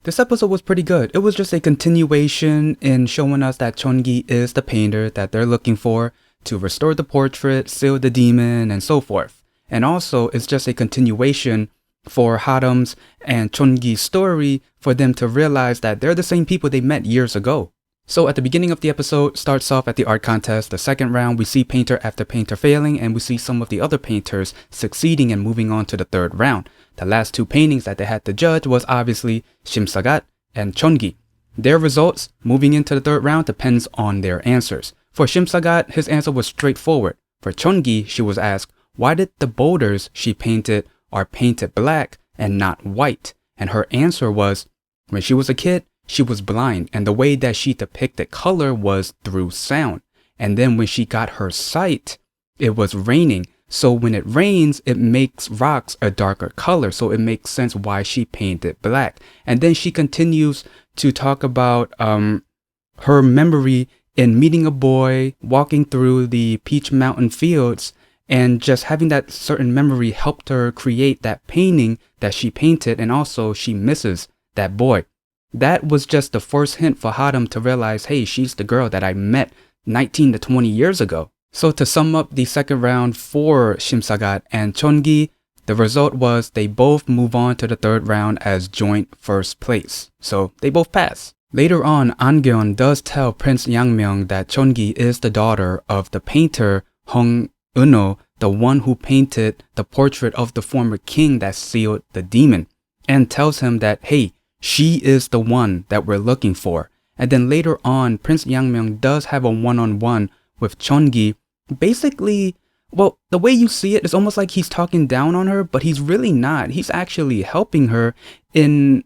This episode was pretty good. It was just a continuation in showing us that CheonGi is the painter that they're looking for to restore the portrait, seal the demon, and so forth. And also, it's just a continuation for HaRam's and CheonGi's story for them to realize that they're the same people they met years ago. So at the beginning of the episode, starts off at the art contest. The second round, we see painter after painter failing, and we see some of the other painters succeeding and moving on to the third round. The last two paintings that they had to judge was obviously Simsagat and CheonGi. Their results moving into the third round depends on their answers. For Simsagat, his answer was straightforward. For CheonGi, she was asked, why did the boulders she painted are painted black and not white? And her answer was, when she was a kid, she was blind, and the way that she depicted color was through sound. And then when she got her sight, it was raining. So when it rains, it makes rocks a darker color. So it makes sense why she painted black. And then she continues to talk about her memory in meeting a boy, walking through the Peach Mountain fields, and just having that certain memory helped her create that painting that she painted. And also she misses that boy. That was just the first hint for HaRam to realize, hey, she's the girl that I met 19 to 20 years ago. So to sum up the second round for Simsagat and CheonGi, the result was they both move on to the third round as joint first place. So they both pass. Later on, An-gyeon does tell Prince YangMyeong that CheonGi is the daughter of the painter Eun Oh, the one who painted the portrait of the former king that sealed the demon, and tells him that, hey, she is the one that we're looking for. And then later on, Prince YangMyeong does have a one-on-one with CheonGi. Basically, well, the way you see it is almost like he's talking down on her, but he's really not. He's actually helping her in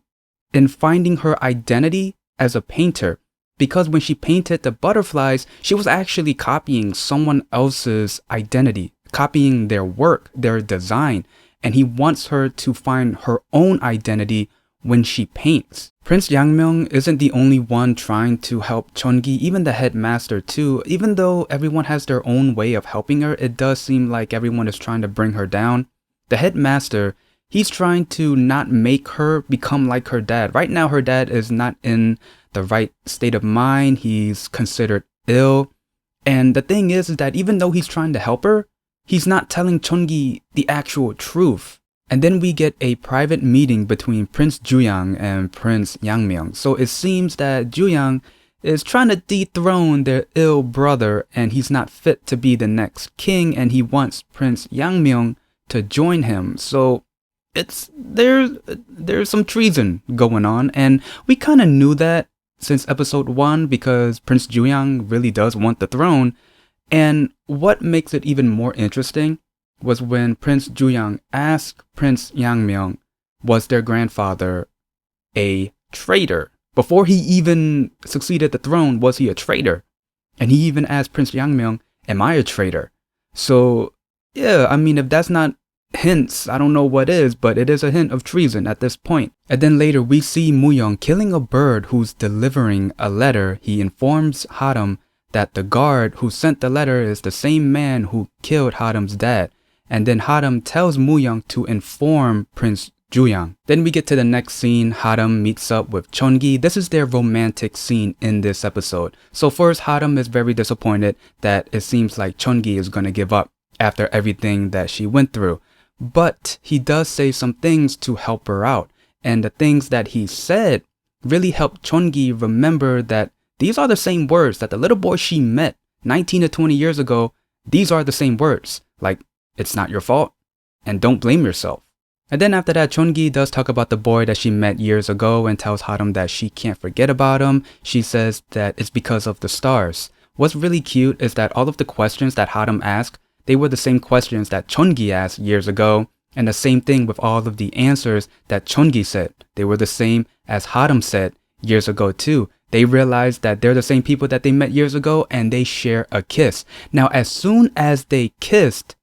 finding her identity as a painter. Because when she painted the butterflies, she was actually copying someone else's identity, copying their work, their design. And he wants her to find her own identity when she paints. Prince YangMyeong isn't the only one trying to help CheonGi, even the headmaster too. Even though everyone has their own way of helping her, it does seem like everyone is trying to bring her down. The headmaster, he's trying to not make her become like her dad. Right now, her dad is not in the right state of mind. He's considered ill. And the thing is that even though he's trying to help her, he's not telling CheonGi the actual truth. And then we get a private meeting between Prince JuHyang and Prince YangMyeong. So it seems that JuHyang is trying to dethrone their ill brother, and he's not fit to be the next king, and he wants Prince YangMyeong to join him. So there's some treason going on, and we kind of knew that since episode 1 because Prince JuHyang really does want the throne. And what makes it even more interesting was when Prince JuHyang asked Prince YangMyeong, was their grandfather a traitor? Before he even succeeded the throne, was he a traitor? And he even asked Prince YangMyeong, am I a traitor? So, yeah, I mean, if that's not hints, I don't know what is, but it is a hint of treason at this point. And then later we see Muyong killing a bird who's delivering a letter. He informs HaRam that the guard who sent the letter is the same man who killed HaRam's dad. And then HaRam tells Muyong to inform Prince JuHyang. Then we get to the next scene. HaRam meets up with CheonGi. This is their romantic scene in this episode. So first, HaRam is very disappointed that it seems like CheonGi is going to give up after everything that she went through. But he does say some things to help her out. And the things that he said really helped CheonGi remember that these are the same words that the little boy she met 19 to 20 years ago, these are the same words. Like, it's not your fault, and don't blame yourself. And then after that, CheonGi does talk about the boy that she met years ago and tells HaRam that she can't forget about him. She says that it's because of the stars. What's really cute is that all of the questions that HaRam asked, they were the same questions that CheonGi asked years ago. And the same thing with all of the answers that CheonGi said. They were the same as HaRam said years ago too. They realized that they're the same people that they met years ago, and they share a kiss. Now, as soon as they kissed,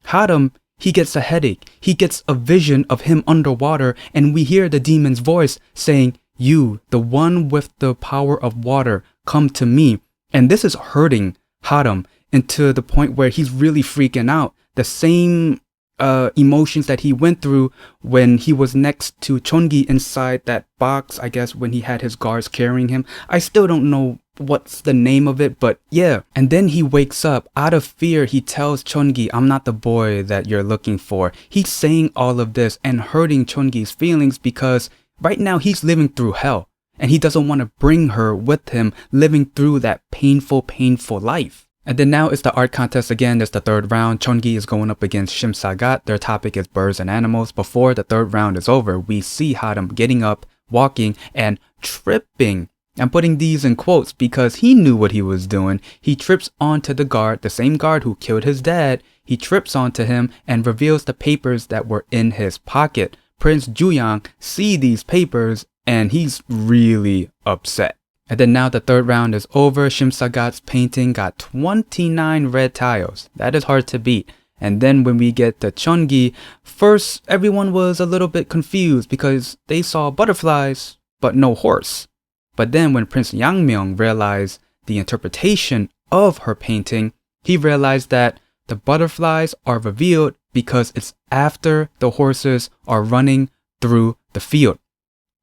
HaRam, he gets a headache. He gets a vision of him underwater, and we hear the demon's voice saying, you, the one with the power of water, come to me. And this is hurting HaRam into the point where he's really freaking out. The same emotions that he went through when he was next to CheonGi inside that box, I guess, when he had his guards carrying him. I still don't know what's the name of it, but yeah. And then he wakes up. Out of fear, he tells CheonGi, I'm not the boy that you're looking for. He's saying all of this and hurting CheonGi's feelings because right now he's living through hell. And he doesn't want to bring her with him living through that painful life. And then now it's the art contest again. There's the third round. CheonGi is going up against Shim Sagat. Their topic is birds and animals. Before the third round is over, we see HaRam getting up, walking, and tripping. I'm putting these in quotes because he knew what he was doing. He trips onto the guard, the same guard who killed his dad. He trips onto him and reveals the papers that were in his pocket. Prince JuHyang sees these papers and he's really upset. And then now the third round is over. Shim Sagat's painting got 29 red tiles. That is hard to beat. And then when we get to CheonGi, first everyone was a little bit confused because they saw butterflies but no horse. But then when Prince YangMyeong realized the interpretation of her painting, he realized that the butterflies are revealed because it's after the horses are running through the field.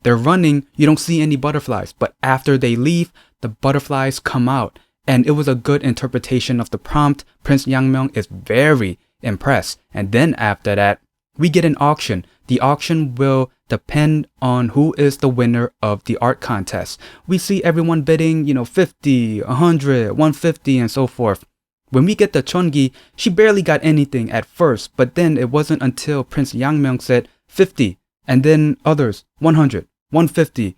They're running, you don't see any butterflies, but after they leave, the butterflies come out. And it was a good interpretation of the prompt. Prince YangMyeong is very impressed. And then after that, we get an auction. The auction will depend on who is the winner of the art contest. We see everyone bidding, 50, 100, 150, and so forth. When we get to CheonGi, she barely got anything at first, but then it wasn't until Prince YangMyeong said 50, and then others 100. 150,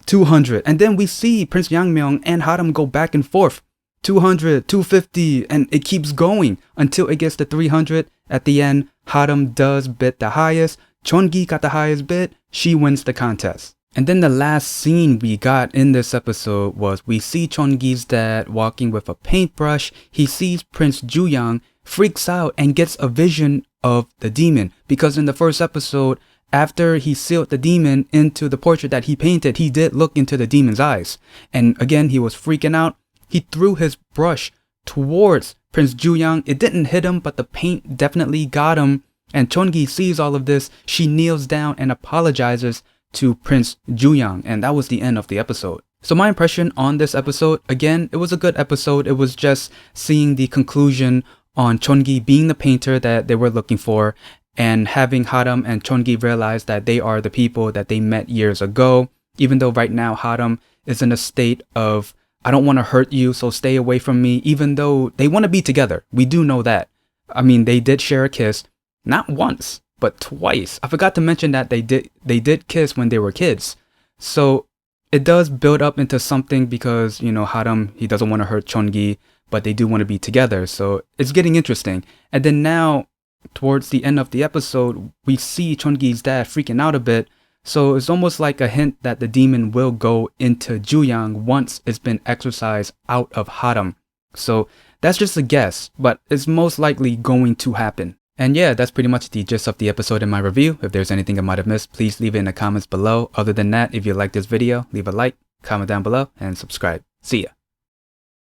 200, and then we see Prince YangMyeong and HaRam go back and forth, 200, 250, and it keeps going until it gets to 300. At the end, HaRam does bid the highest. CheonGi got the highest bid. She wins the contest. And then the last scene we got in this episode was we see CheonGi's dad walking with a paintbrush. He sees Prince JuHyang, freaks out, and gets a vision of the demon because in the first episode, after he sealed the demon into the portrait that he painted, he did look into the demon's eyes. And again, he was freaking out. He threw his brush towards Prince JuHyang. It didn't hit him, but the paint definitely got him. And CheonGi sees all of this. She kneels down and apologizes to Prince JuHyang. And that was the end of the episode. So my impression on this episode, again, it was a good episode. It was just seeing the conclusion on CheonGi being the painter that they were looking for, and having HaRam and CheonGi realize that they are the people that they met years ago. Even though right now HaRam is in a state of, I don't want to hurt you, so stay away from me. Even though they want to be together. We do know that. I mean, they did share a kiss. Not once, but twice. I forgot to mention that they did kiss when they were kids. So it does build up into something because, HaRam, he doesn't want to hurt CheonGi, but they do want to be together. So it's getting interesting. And then now, towards the end of the episode, we see CheonGi's dad freaking out a bit. So it's almost like a hint that the demon will go into JuHyang once it's been exorcised out of HaRam. So that's just a guess, but it's most likely going to happen. And yeah, that's pretty much the gist of the episode in my review. If there's anything I might have missed, please leave it in the comments below. Other than that, if you like this video, leave a like, comment down below, and subscribe. See ya.